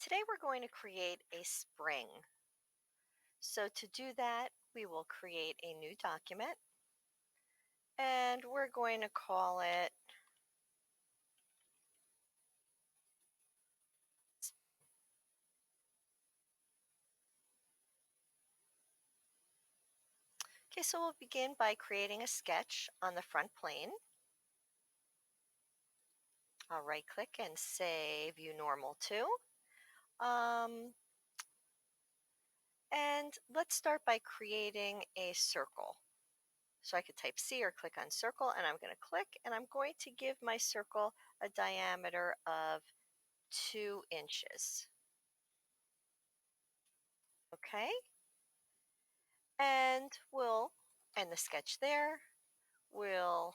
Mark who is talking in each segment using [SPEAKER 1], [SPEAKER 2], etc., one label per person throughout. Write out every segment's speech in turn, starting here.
[SPEAKER 1] Today we're going to create a spring. So to do that, we will create a new document and we're going to call it, okay, so we'll begin by creating a sketch on the front plane. I'll right click and say View Normal to. And let's start by creating a circle. So I could type C or click on circle and I'm going to click and I'm going to give my circle a diameter of 2 inches. Okay, and we'll end the sketch there. We'll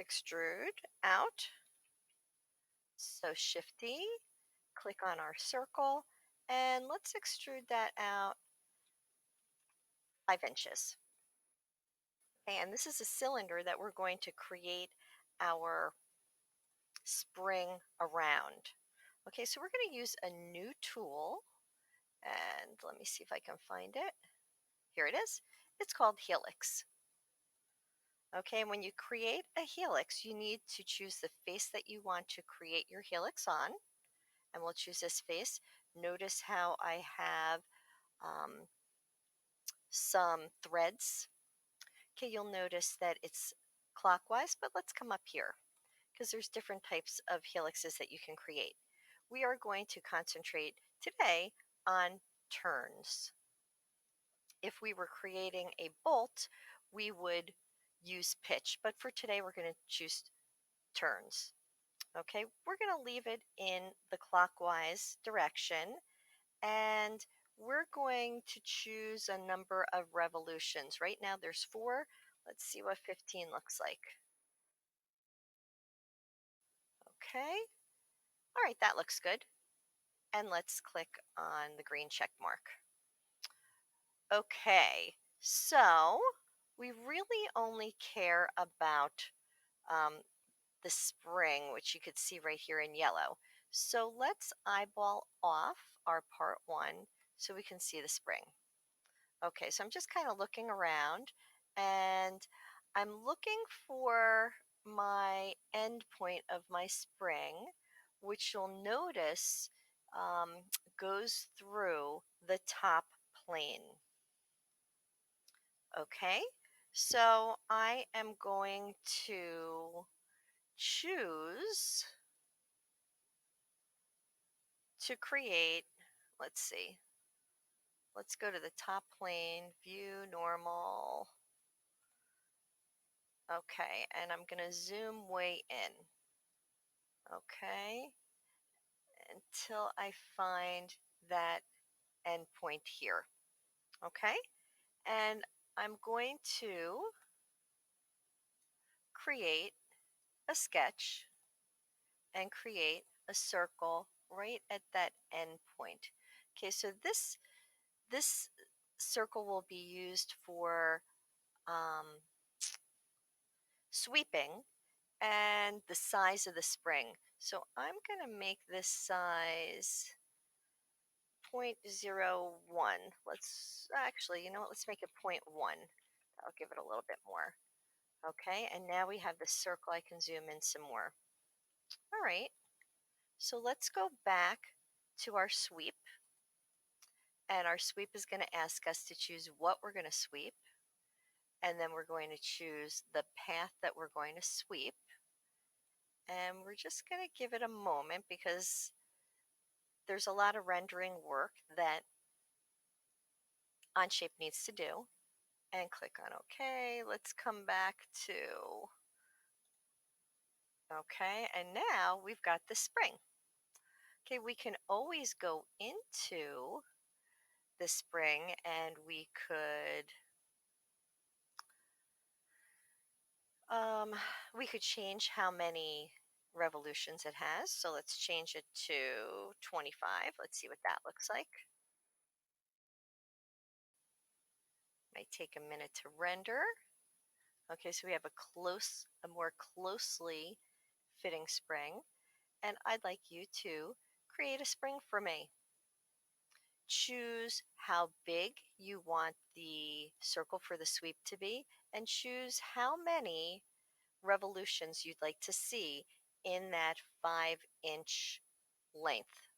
[SPEAKER 1] extrude out. So Shift-D, click on our circle, and let's extrude that out 5 inches. Okay, and this is a cylinder that we're going to create our spring around. Okay, so we're going to use a new tool, and let me see if I can find it. Here it is. It's called Helix. Okay, when you create a helix, you need to choose the face that you want to create your helix on. And we'll choose this face. Notice how I have um, some threads. Okay, you'll notice that it's clockwise, but let's come up here because there's different types of helixes that you can create. We are going to concentrate today on turns. If we were creating a bolt, we would use pitch, but for today we're going to choose turns. Okay, we're going to leave it in the clockwise direction and we're going to choose a number of revolutions. Right now there's 4. Let's see what 15 looks like. Okay, all right, that looks good. And let's click on the green check mark. Okay, so we really only care about um, the spring, which you could see right here in yellow. So let's eyeball off our part 1 so we can see the spring. Okay, so I'm just kind of looking around and I'm looking for my end point of my spring, which you'll notice goes through the top plane. Okay, so I am going to choose to create, let's see, let's go to the top plane, view normal. Okay, and I'm going to zoom way in. Okay, until I find that endpoint here. Okay, and I'm going to create a sketch and create a circle right at that endpoint. Okay, so this circle will be used for um, sweeping and the size of the spring. So I'm going to make this size 0.01. Let's actually, you know what, let's make it 0.1. I'll give it a little bit more. Okay, and now we have the circle. I can zoom in some more. All right, so let's go back to our sweep. And our sweep is going to ask us to choose what we're going to sweep. And then we're going to choose the path that we're going to sweep. And we're just going to give it a moment because there's a lot of rendering work that OnShape needs to do. And click on OK. Let's come back to OK. And now we've got the spring. Okay, we can always go into the spring and we could um, change how many revolutions it has. So let's change it to 25. Let's see what that looks like. Might take a minute to render. Okay, so we have a more closely fitting spring. And I'd like you to create a spring for me. Choose how big you want the circle for the sweep to be, and choose how many revolutions you'd like to see in that 5-inch length.